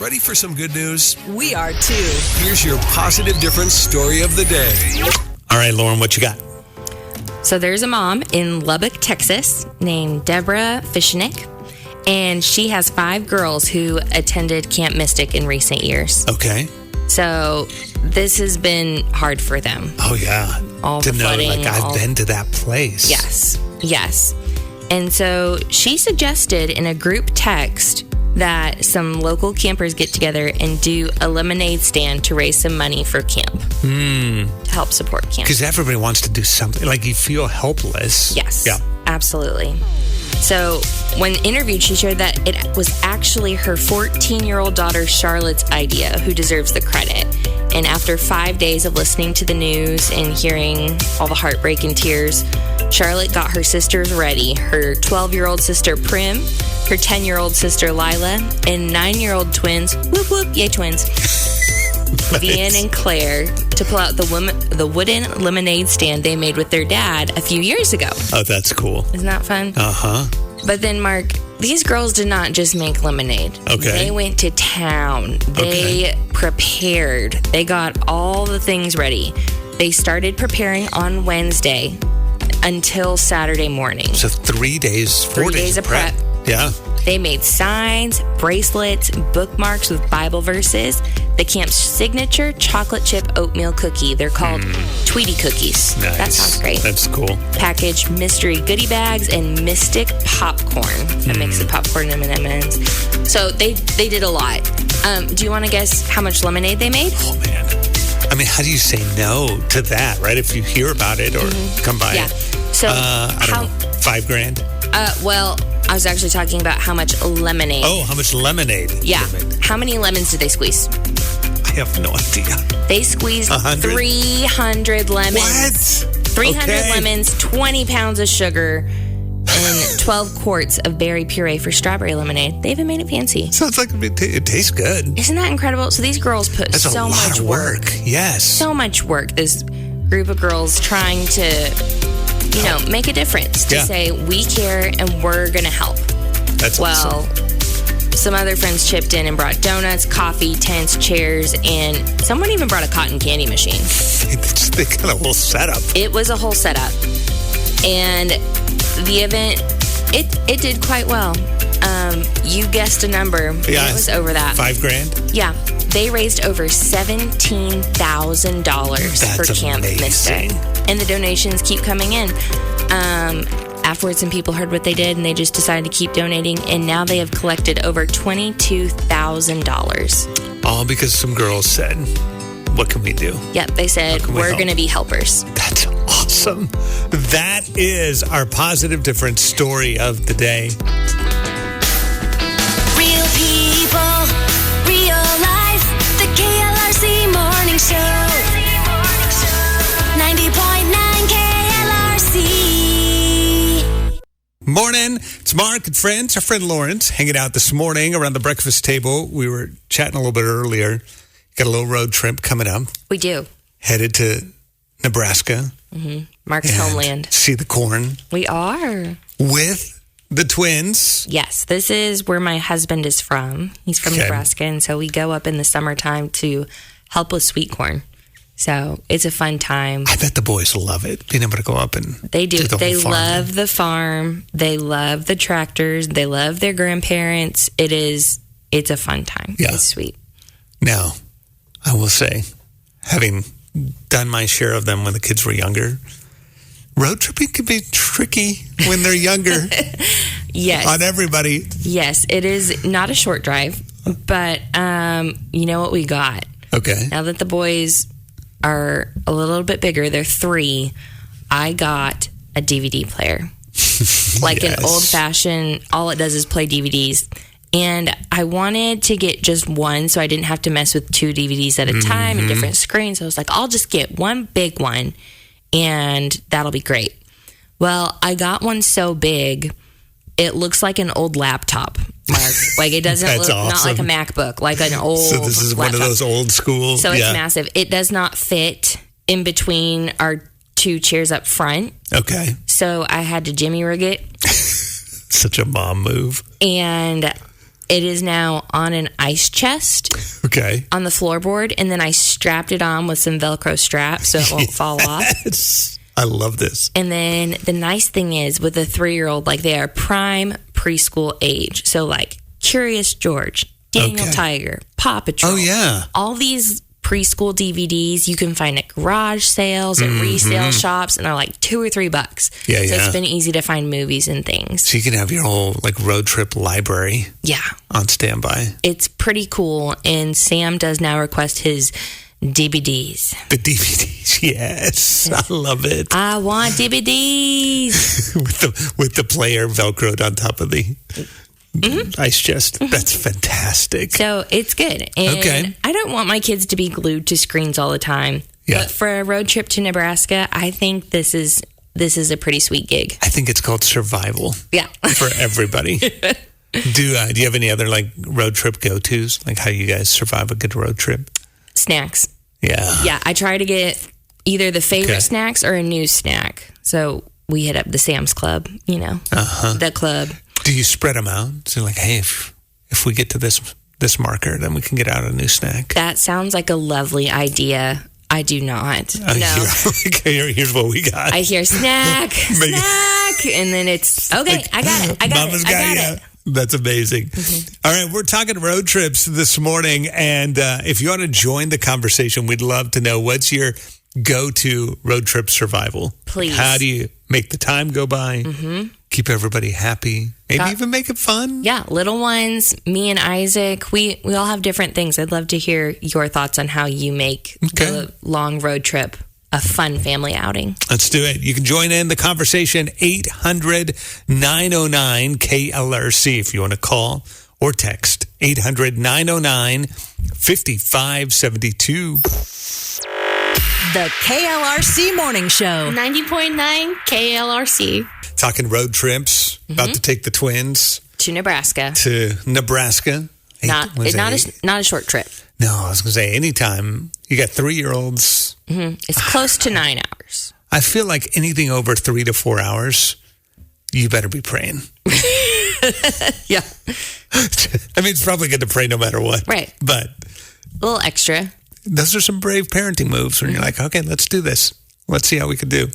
Ready for some good news? We are too. Here's your positive difference story of the day. All right, Lauren, what you got? So there's a mom in Lubbock, Texas, named Deborah Fishnick, and she has 5 girls who attended Camp Mystic in recent years. Okay. So this has been hard for them. Oh, yeah. All to the know, flooding. like, I've been to that place. Yes. And so she suggested in a group text that some local campers get together and do a lemonade stand to raise some money for camp. To help support camp. Because everybody wants to do something. Like, you feel helpless. Yes. Yeah. Absolutely. So when interviewed, she shared that it was actually her 14-year-old daughter Charlotte's idea, who deserves the credit. And after 5 days of listening to the news and hearing all the heartbreak and tears, Charlotte got her sisters ready. Her 12-year-old sister Prim, her 10-year-old sister Lila, and 9-year-old twins, whoop whoop, yay twins, Vian and Claire, to pull out the wooden lemonade stand they made with their dad a few years ago. Oh, that's cool. Isn't that fun? Uh-huh. But then, Mark, these girls did not just make lemonade. Okay. They went to town. They prepared. They got all the things ready. They started preparing on Wednesday until Saturday morning. So 3 days, 4 days of prep. Yeah. They made signs, bracelets, bookmarks with Bible verses, the camp's signature chocolate chip oatmeal cookie. They're called Tweety cookies. Nice. That sounds great. That's cool. Packaged mystery goodie bags and Mystic popcorn, a mix of popcorn and M&Ms. So they did a lot. Do you want to guess how much lemonade they made? Oh, man. I mean, how do you say no to that, right? If you hear about it or come by Yeah. it. So I don't know, $5,000? Well, I was actually talking about how much lemonade. Oh, how much lemonade? Yeah. they made? How many lemons did they squeeze? I have no idea. They squeezed 100? 300 lemons. What? 300 Okay. lemons, 20 pounds of sugar, and 12 quarts of berry puree for strawberry lemonade. They even made it fancy. Sounds like it tastes good. Isn't that incredible? So these girls put That's so a lot much of work. Yes. So much work. This group of girls trying to, make a difference. To Yeah. say, we care and we're going to help. That's Well, awesome. some other friends chipped in and brought donuts, coffee, tents, chairs, and someone even brought a cotton candy machine. They got a whole setup. It was a whole setup. And the event, it did quite well. You guessed a number. Yeah. It was over that. $5,000? Yeah. They raised over $17,000 for That's Camp amazing. Mystic. And the donations keep coming in. Afterwards, some people heard what they did, and they just decided to keep donating. And now they have collected over $22,000. All because some girls said, what can we do? Yep, they said, can we we're help? going to be helpers. That's awesome. That is our positive difference story of the day. Real people, real life. The KLRC Morning Show. 90.9 KLRC. Morning. It's Mark and friends. Our friend Lawrence hanging out this morning around the breakfast table. We were chatting a little bit earlier. Got a little road trip coming up. We do. Headed to Nebraska. Mark's and homeland. See the corn We are. with the twins. Yes, this is where my husband is from. He's from Okay. Nebraska, and so we go up in the summertime to help with sweet corn. So it's a fun time. I bet the boys will love it, being able to go up and They do. the They whole farm. love the farm. They love the tractors. They love their grandparents. It's a fun time. Yeah. It's sweet. Now, I will say, having done my share of them when the kids were younger, road tripping can be tricky when they're younger Yes. on everybody. Yes, it is not a short drive, but you know what we got? Okay. Now that the boys are a little bit bigger, they're 3, I got a DVD player. Like Yes. an old-fashioned, all it does is play DVDs. And I wanted to get just one so I didn't have to mess with 2 DVDs at a time and different screens. So I was like, I'll just get one big one and that'll be great. Well, I got one so big, it looks like an old laptop, Mark. Like it doesn't That's look, not like a awesome. MacBook, like an old So this is one of laptop. those old school. So it's massive. It does not fit in between our 2 chairs up front. It is now on an ice chest Okay. on the floorboard, and then I strapped it on with some Velcro straps so it won't fall off. Yes. I love this. And then the nice thing is with a 3-year-old, like they are prime preschool age. So like Curious George, Daniel Okay. Tiger, Paw Patrol. Oh, yeah. All these preschool DVDs you can find at garage sales and resale shops, and they're like $2 or $3. Yeah, so yeah. it's been easy to find movies and things. So you can have your whole like road trip library Yeah, on standby. it's pretty cool. And Sam does now request his DVDs. The DVDs, yes. I love it. I want DVDs. with the player velcroed on top of the ice chest. That's fantastic. So it's good. And Okay. I don't want my kids to be glued to screens all the time. Yeah. But for a road trip to Nebraska, I think this is a pretty sweet gig. I think it's called survival Yeah. for everybody. Do you have any other like road trip go-tos? Like how you guys survive a good road trip? Snacks. Yeah. Yeah, I try to get either the favorite Okay. snacks or a new snack. So we hit up the Sam's Club, the club. Do you spread them out? So like, hey, if we get to this marker, then we can get out a new snack. That sounds like a lovely idea. I do not. No. Here's what we got. I hear snack, snack, and then it's okay. I got it. I got Mama's it. I got ya. it. That's amazing. All right, we're talking road trips this morning, and if you want to join the conversation, we'd love to know what's your go-to road trip survival. Please. How do you make the time go by? Keep everybody happy. Maybe even make it fun. Yeah, little ones, me and Isaac, we all have different things. I'd love to hear your thoughts on how you make the long road trip a fun family outing. Let's do it. You can join in the conversation 800-909-KLRC if you want to call or text 800-909-5572. The KLRC Morning Show. 90.9 KLRC. Talking road trips, about to take the twins To Nebraska. to Nebraska. Not a short trip. No, I was going to say anytime you got 3-year-olds. It's close to 9 hours. I feel like anything over 3 to 4 hours, you better be praying. Yeah. I mean, it's probably good to pray no matter what. Right. But A little extra. those are some brave parenting moves when you're like, okay, let's do this. Let's see how we can do.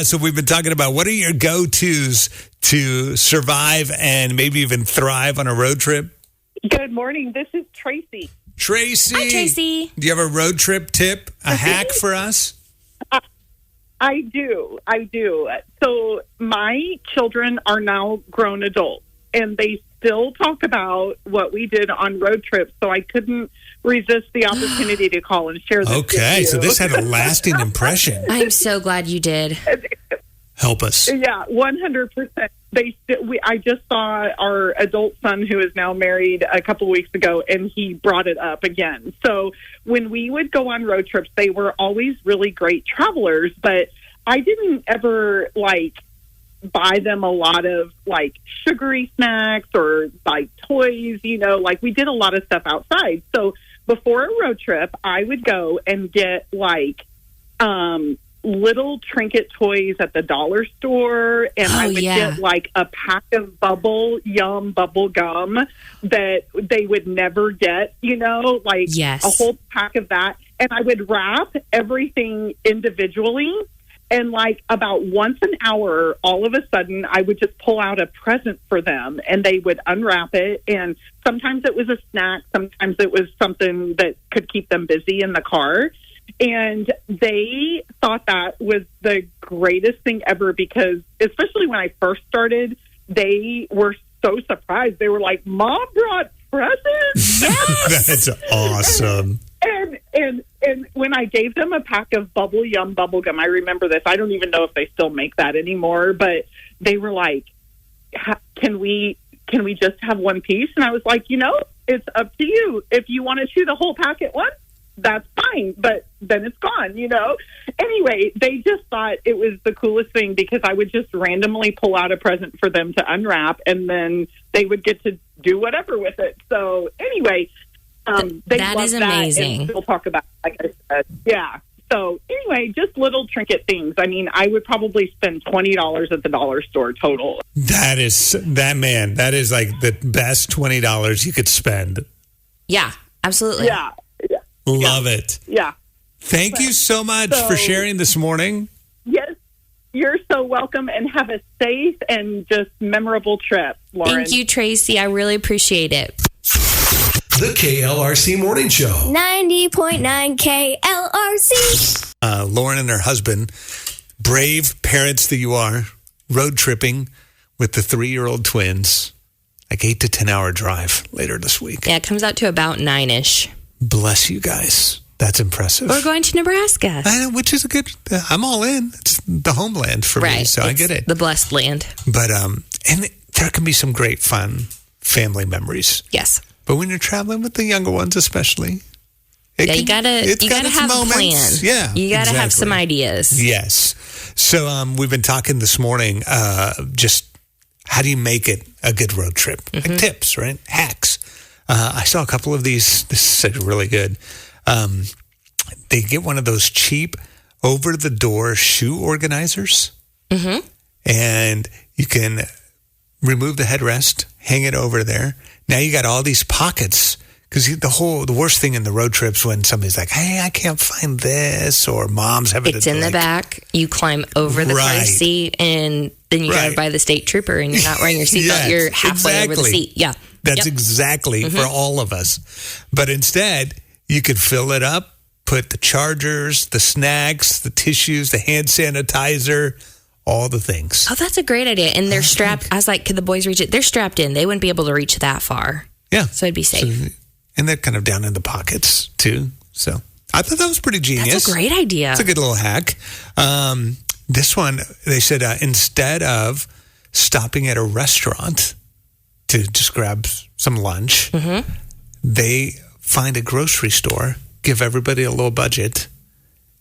So we've been talking about what are your go-tos to survive and maybe even thrive on a road trip? Good morning. This is Tracy. Tracy. Hi, Tracy. Do you have a road trip tip, a hack for us? I do. So my children are now grown adults, and they still talk about what we did on road trips, so I couldn't resist the opportunity to call and share this with Okay, you. so this had a lasting impression. I'm so glad you did. Help us. Yeah, 100%. I just saw our adult son, who is now married, a couple weeks ago, and he brought it up again. So when we would go on road trips, they were always really great travelers, but I didn't ever buy them a lot of sugary snacks or toys. We did a lot of stuff outside. So before a road trip, I would go and get little trinket toys at the dollar store, and I would get a pack of bubble gum that they would never get, Yes. a whole pack of that. And I would wrap everything individually. And about once an hour, all of a sudden, I would just pull out a present for them, and they would unwrap it. And sometimes it was a snack. Sometimes it was something that could keep them busy in the car. And they thought that was the greatest thing ever because, especially when I first started, they were so surprised. They were like, "Mom brought presents?" Yes! That's awesome. And when I gave them a pack of bubble gum, I remember this. I don't even know if they still make that anymore, but they were like, "Can we just have one piece?" And I was like, it's up to you. If you want to chew the whole pack at once, that's fine, but then it's gone, Anyway, they just thought it was the coolest thing because I would just randomly pull out a present for them to unwrap, and then they would get to do whatever with it. So anyway, they that love is amazing. That, and we'll talk about it, like I said. Yeah. So anyway, just little trinket things. I mean, I would probably spend $20 at the dollar store total. That is like the best $20 you could spend. Yeah, absolutely. Yeah. Love it. Yeah. Thank you so much for sharing this morning. Yes. You're so welcome, and have a safe and just memorable trip, Lauren. Thank you, Tracy. I really appreciate it. The KLRC Morning Show. 90.9 KLRC. Lauren and her husband, brave parents that you are, road tripping with the 3-year-old twins, like 8 to 10 hour drive later this week. Yeah, it comes out to about 9-ish. Bless you guys. That's impressive. We're going to Nebraska. I know, which is a good, I'm all in. It's the homeland for me, so I get it. The blessed land. But, and there can be some great fun family memories. Yes. But when you're traveling with the younger ones, especially, You gotta have a plan. Yeah, you gotta have exactly. some ideas. Yes. So we've been talking this morning. Just how do you make it a good road trip? Like tips, right? Hacks. I saw a couple of these. This is really good. They get one of those cheap over-the-door shoe organizers, and you can remove the headrest, hang it over there. Now you got all these pockets, because the worst thing in the road trips when somebody's like, "Hey, I can't find this," or mom's having It's in the back. You climb over the car seat, and then you drive by the state trooper, and you're not wearing your seatbelt. Yes, You're halfway over the seat. Yeah, that's exactly for all of us. But instead, you could fill it up, put the chargers, the snacks, the tissues, the hand sanitizer, all the things. Oh, that's a great idea. And they're strapped. I was like, could the boys reach it? They're strapped in. They wouldn't be able to reach that far. Yeah. So it'd be safe. And they're kind of down in the pockets, too. So I thought that was pretty genius. That's a great idea. It's a good little hack. This one, they said, instead of stopping at a restaurant to just grab some lunch, they find a grocery store, give everybody a low budget,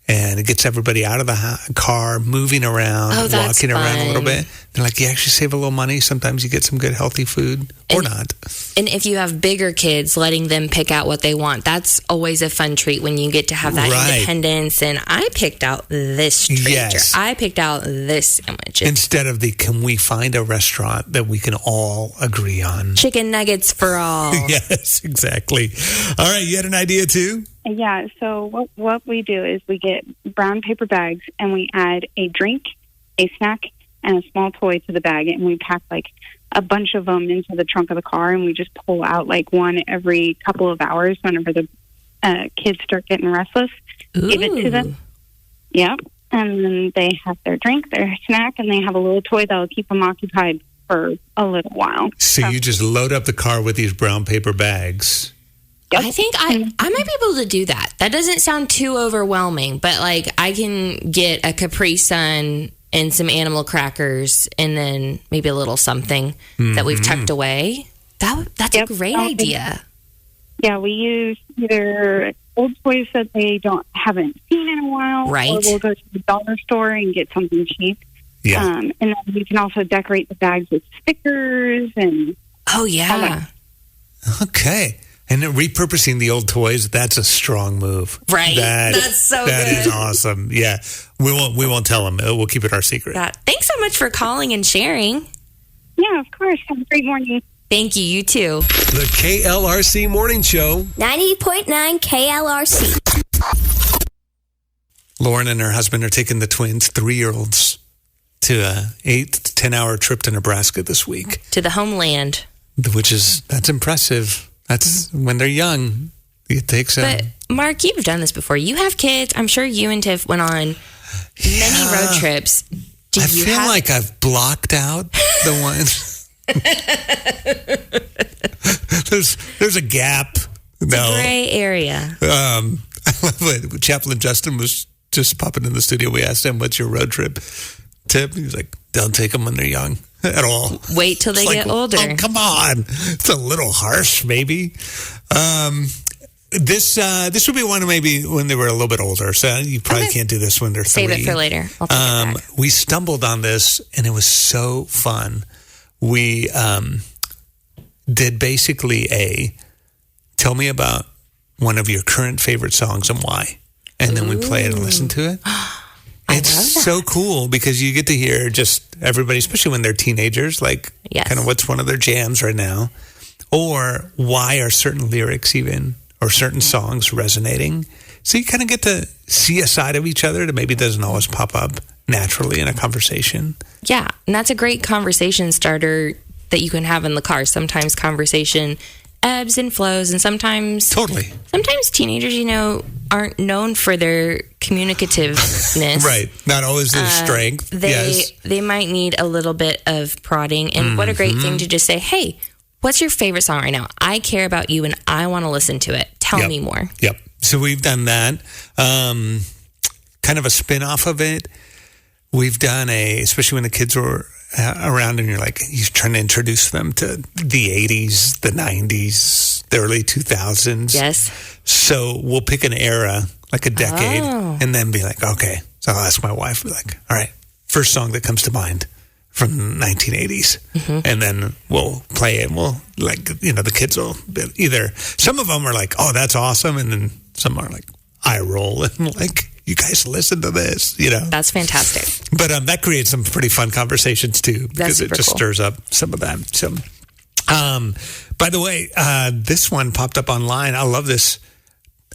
and it gets everybody out of the car, moving around, walking around a little bit. They're like, you actually save a little money. Sometimes you get some good healthy food or not. And if you have bigger kids, letting them pick out what they want, that's always a fun treat when you get to have that independence. And I picked out this treat. Yes. I picked out this sandwich. Instead of can we find a restaurant that we can all agree on? Chicken nuggets for all. Yes, exactly. All right, you had an idea too? Yeah, so what we do is we get brown paper bags and we add a drink, a snack, and a small toy to the bag, and we pack like a bunch of them into the trunk of the car, and we just pull out like one every couple of hours whenever the kids start getting restless. Give it to them. Yep. And then they have their drink, their snack, and they have a little toy that will keep them occupied for a little while. So you just load up the car with these brown paper bags. Yep. I think I might be able to do that. That doesn't sound too overwhelming, but like I can get a Capri Sun and some animal crackers and then maybe a little something that we've tucked away. That's a great idea. Yeah, we use either old toys that they haven't seen in a while, right? Or we'll go to the dollar store and get something cheap. Yeah. And then we can also decorate the bags with stickers and... Oh, yeah. Okay. And then repurposing the old toys, that's a strong move. Right. That's so That good. is awesome. Yeah. We won't tell them. We'll keep it our secret. Thanks so much for calling and sharing. Yeah, of course. Have a great morning. Thank you. You too. The KLRC Morning Show. 90.9 KLRC. Lauren and her husband are taking the twins, 3-year-olds, to a 8 to 10 hour trip to Nebraska this week, To the homeland. that's impressive. That's when they're young. It takes But Mark, you've done this before. You have kids. I'm sure you and Tiff went on many road trips. I feel like I've blocked out the ones. there's a gap. It's a gray area. I love it. Chaplain Justin was just popping in the studio. We asked him, "What's your road trip tip?" He was like, "Don't take them when they're young at all. Wait till they get older." Oh, come on, it's a little harsh, maybe. This would be one maybe when they were a little bit older. So you probably can't do this when they're 3. Save it for later. I'll take it back. We stumbled on this, and it was so fun. We did basically tell me about one of your current favorite songs and why. and then we play it and listen to it. It's so cool because you get to hear just everybody, especially when they're teenagers, like kind of what's one of their jams right now, or why are certain lyrics even, or certain songs resonating. So you kind of get to see a side of each other that maybe doesn't always pop up naturally in a conversation. Yeah, and that's a great conversation starter that you can have in the car. Sometimes conversation ebbs and flows, and sometimes teenagers, aren't known for their communicativeness. Right, not always their strength. They might need a little bit of prodding, and what a great thing to just say, hey, what's your favorite song right now? I care about you, and I want to listen to it. Tell me more. Yep. So we've done that. Kind of a spin-off of it. We've done especially when the kids were around and you're trying to introduce them to the 80s, the 90s, the early 2000s. Yes. So we'll pick an era, like a decade, and then be like, okay. So I'll ask my wife, be like, all right, first song that comes to mind from the 1980s. And then we'll play it. And we'll, the kids will either, some of them are like, oh, that's awesome. And then some are like, eye roll and like, you guys listen to this, That's fantastic. But that creates some pretty fun conversations too, because it just stirs up some of that. So, by the way, this one popped up online. I love this.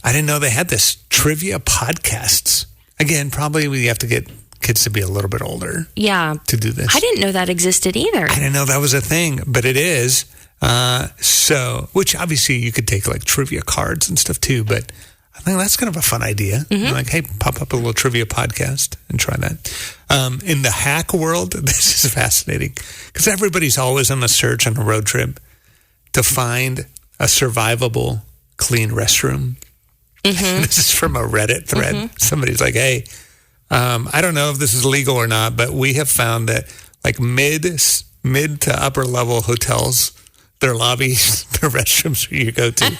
I didn't know they had this trivia podcasts. Again, probably we have to get kids to be a little bit older. Yeah. To do this. I didn't know that existed either. I didn't know that was a thing, but it is. Which obviously you could take like trivia cards and stuff too, but I think that's kind of a fun idea. Like, hey, pop up a little trivia podcast and try that. In the hack world, this is fascinating because everybody's always on the search on a road trip to find a survivable, clean restroom. This is from a Reddit thread. Somebody's like, hey, I don't know if this is legal or not, but we have found that like mid to upper level hotels, their lobbies, their restrooms where you go to.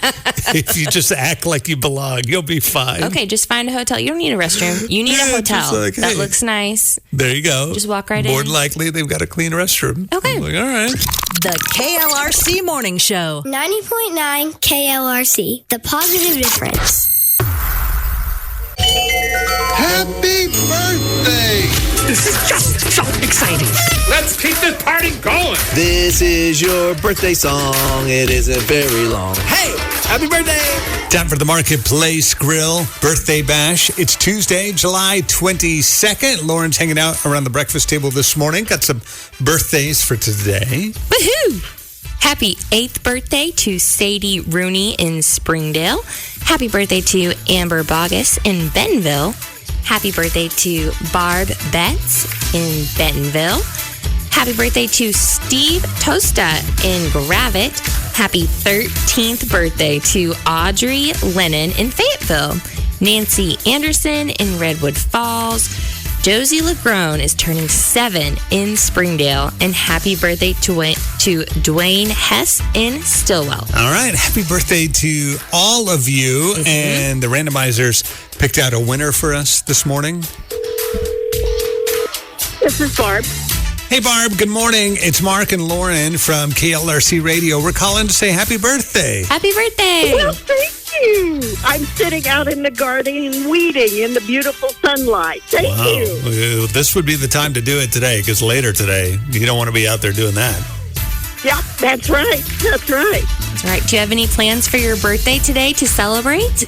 If you just act like you belong, you'll be fine. Okay, just find a hotel. You don't need a restroom. You need a hotel that looks nice. There you go. Just walk right in. More than likely, they've got a clean restroom. Okay. I'm like, all right. The KLRC Morning Show. 90.9 KLRC. The positive difference. Happy birthday! This is just so exciting. Let's keep this party going. This is your birthday song. It isn't very long. Hey, happy birthday! Time for the Marketplace Grill Birthday Bash. It's Tuesday, July 22nd. Lauren's hanging out around the breakfast table this morning. Got some birthdays for today. Woohoo! Happy 8th birthday to Sadie Rooney in Springdale. Happy birthday to Amber Bogus in Bentonville. Happy birthday to Barb Betts in Bentonville. Happy birthday to Steve Tosta in Gravette. Happy 13th birthday to Audrey Lennon in Fayetteville. Nancy Anderson in Redwood Falls. Josie LaGrone is turning 7 in Springdale. And happy birthday to Dwayne Hess in Stillwell. All right. Happy birthday to all of you. And the randomizers picked out a winner for us this morning. This is Barb. Hey, Barb. Good morning. It's Mark and Lauren from KLRC Radio. We're calling to say happy birthday. Happy birthday. Well, thank you. I'm sitting out in the garden weeding in the beautiful sunlight. Thank you. Well, this would be the time to do it today because later today, you don't want to be out there doing that. Yeah, that's right. That's right. That's right. Do you have any plans for your birthday today to celebrate?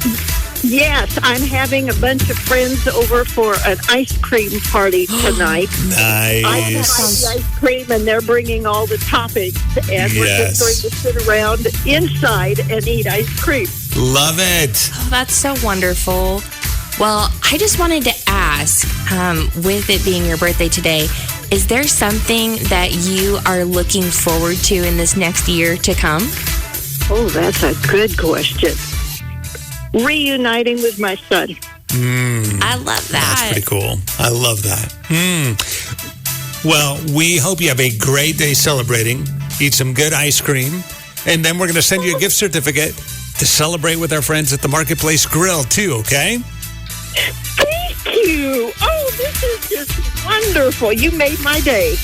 Yes, I'm having a bunch of friends over for an ice cream party tonight. Nice. I have the ice cream, and they're bringing all the toppings, and we're just going to sit around inside and eat ice cream. Love it. Oh, that's so wonderful. Well, I just wanted to ask, with it being your birthday today, is there something that you are looking forward to in this next year to come? Oh, that's a good question. Reuniting with my son. I love that. That's pretty cool. I love that. Well, we hope you have a great day celebrating. Eat some good ice cream. And then we're going to send you a gift certificate to celebrate with our friends at the Marketplace Grill, too, okay? Thank you. Oh, this is just wonderful. You made my day.